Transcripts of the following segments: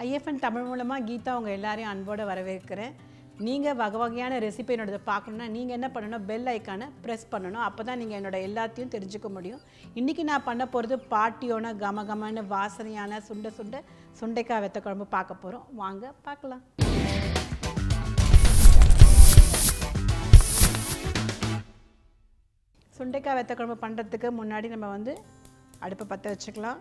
ஐஎஃப்என் தமிழ் மூலமாக கீதா உங்கள் எல்லாரையும் அன்போடு வரவேற்கிறேன். நீங்கள் வகை வகையான ரெசிபி என்னோடதை பார்க்கணுன்னா நீங்கள் என்ன பண்ணணும், பெல் ஐக்கானை ப்ரெஸ் பண்ணணும். அப்போ தான் நீங்கள் என்னோட எல்லாத்தையும் தெரிஞ்சுக்க முடியும். இன்றைக்கி நான் பண்ண போகிறது பாட்டியோன கமகமான வாசனையான சுண்டைக்காய் வெத்த குழம்பு பார்க்க போகிறோம். வாங்க பார்க்கலாம். சுண்டைக்காய் வெத்த குழம்பு பண்ணுறதுக்கு முன்னாடி நம்ம அடுப்பை பற்ற வச்சுக்கலாம்.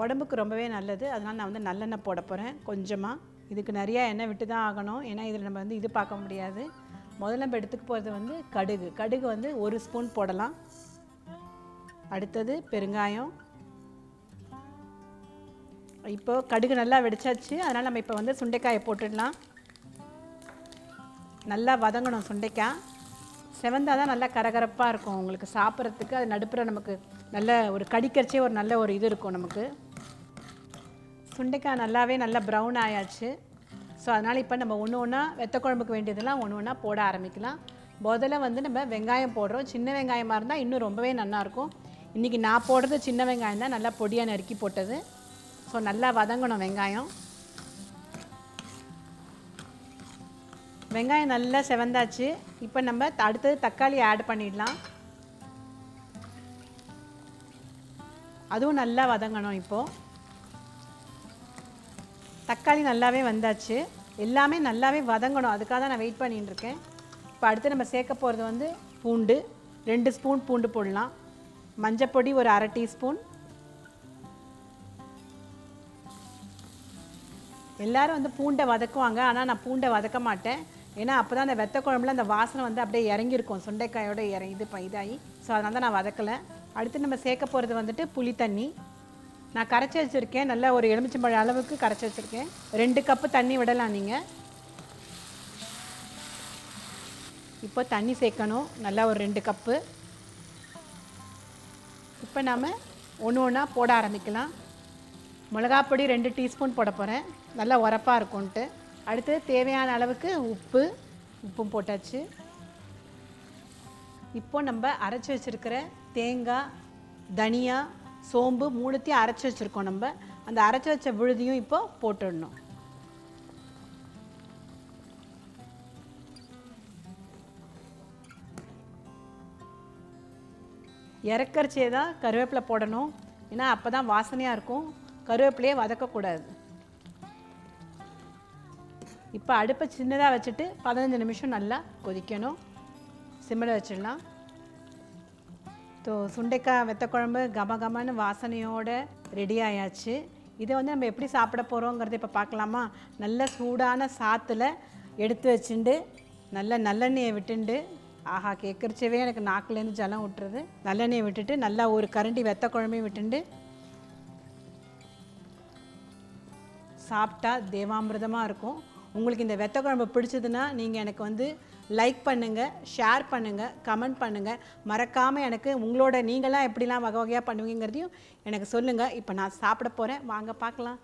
உடம்புக்கு ரொம்பவே நல்லது. அதனால் நான் நல்லெண்ணெய் போட போகிறேன் கொஞ்சமாக. இதுக்கு நிறையா எண்ணெய் விட்டு தான் ஆகணும், ஏன்னா இதில் நம்ம இது பார்க்க முடியாது. முதல்ல நம்ம எடுத்துக்க போகிறது கடுகு 1 ஸ்பூன் போடலாம். அடுத்தது பெருங்காயம். இப்போது கடுகு நல்லா வெடிச்சாச்சு. அதனால் நம்ம இப்போ சுண்டைக்காயை போட்டுடலாம். நல்லா வதங்கணும். சுண்டைக்காய் செவந்தால் தான் நல்லா கரகரப்பாக இருக்கும் உங்களுக்கு சாப்பிட்றதுக்கு. அது நடுப்புற நமக்கு நல்ல ஒரு கடிக்கரிச்சே ஒரு நல்ல ஒரு இது இருக்கும் நமக்கு. சுண்டைக்காய் நல்லா ப்ரௌன் ஆயாச்சு. ஸோ அதனால் இப்போ நம்ம ஒன்று ஒன்றா வெத்த குழம்புக்கு வேண்டியதெல்லாம் ஒன்று ஒன்றா போட ஆரம்பிக்கலாம். முதல்ல நம்ம வெங்காயம் போடுறோம். சின்ன வெங்காயமாக இருந்தால் இன்னும் ரொம்பவே நல்லாயிருக்கும். இன்றைக்கி நான் போடுறது சின்ன வெங்காயம் தான், நல்லா பொடியாக நறுக்கி போட்டது. ஸோ நல்லா வதங்கணும் வெங்காயம். வெங்காயம் நல்லா செவந்தாச்சு. இப்போ நம்ம அடுத்தது தக்காளி ஆட் பண்ணிடலாம். அதுவும் நல்லா வதங்கணும். இப்போது தக்காளி நல்லாவே வந்தாச்சு. எல்லாமே நல்லாவே வதங்கணும், அதுக்காக தான் நான் வெயிட் பண்ணிட்டு இருக்கேன். இப்போ அடுத்து நம்ம சேர்க்க போகிறது பூண்டு. 2 ஸ்பூன் பூண்டு போடலாம். மஞ்சப்பொடி ஒரு 1/2 டீஸ்பூன். எல்லோரும் பூண்டை வதக்குவாங்க, ஆனால் நான் பூண்டை வதக்க மாட்டேன். ஏன்னா அப்போ தான் அந்த வெத்த குழம்புல அந்த வாசனை அப்படியே இறங்கியிருக்கும், சுண்டைக்காயோட இதாகி. ஸோ அதனால தான் நான் வதக்கலை. அடுத்து நம்ம சேர்க்க போகிறது புளி தண்ணி. நான் கரைச்சி வச்சுருக்கேன், நல்லா ஒரு எலுமிச்சம்பழம் அளவுக்கு கரைச்சி வச்சுருக்கேன். 2 கப்பு தண்ணி விடலாம் நீங்கள். இப்போ தண்ணி சேர்க்கணும், நல்லா ஒரு 2 கப்பு. இப்போ நாம் ஒன்று ஒன்றா போட ஆரம்பிக்கலாம். மிளகாப்பொடி 2 டீஸ்பூன் போட போகிறேன், நல்லா உரப்பாக இருக்கும்ன்ட்டு. அடுத்து தேவையான அளவுக்கு உப்பும் போட்டாச்சு. இப்போ நம்ம அரைச்சி வச்சுருக்கிற தேங்காய், தனியா, சோம்பு 3த்தையும் அரைச்சி வச்சுருக்கோம். நம்ம அந்த அரைச்சி வச்ச விழுதியும் இப்போ போட்டுடணும். இறக்கரிச்சே தான் கருவேப்பிலை போடணும், ஏன்னா அப்போ தான் வாசனையாக இருக்கும். கருவேப்பிலையே வதக்கக்கூடாது. இப்போ அடுப்பை சின்னதாக வச்சுட்டு 15 நிமிஷம் நல்லா கொதிக்கணும். சிம்மில் வச்சிடலாம். சுண்டைக்காய் வெத்த குழம்பு கமகமான வாசனையோடு ரெடி ஆயாச்சு. இதை நம்ம எப்படி சாப்பிட போகிறோங்கிறத இப்போ பார்க்கலாமா? நல்ல சூடான சாத்தில் எடுத்து வச்சுட்டு நல்லெண்ணெயை விட்டுண்டு, ஆஹா கேட்குறச்சவே எனக்கு நாக்குலேருந்து ஜலம் விட்டுருது. நல்லெண்ணெயை விட்டுட்டு நல்லா ஒரு கரண்டி வெத்த குழம்பையும் விட்டுண்டு சாப்பிட்டா தேவாமிர்தமாக இருக்கும். உங்களுக்கு இந்த வெத்த குழம்பு பிடிச்சதுன்னா நீங்கள் எனக்கு லைக் பண்ணுங்கள், ஷேர் பண்ணுங்கள், கமெண்ட் பண்ணுங்கள். மறக்காமல் எனக்கு நீங்களாம் எப்படிலாம் வகை வகையாக பண்ணுவீங்கிறதையும் எனக்கு சொல்லுங்கள். இப்போ நான் சாப்பிட போகிறேன், வாங்க பார்க்கலாம்.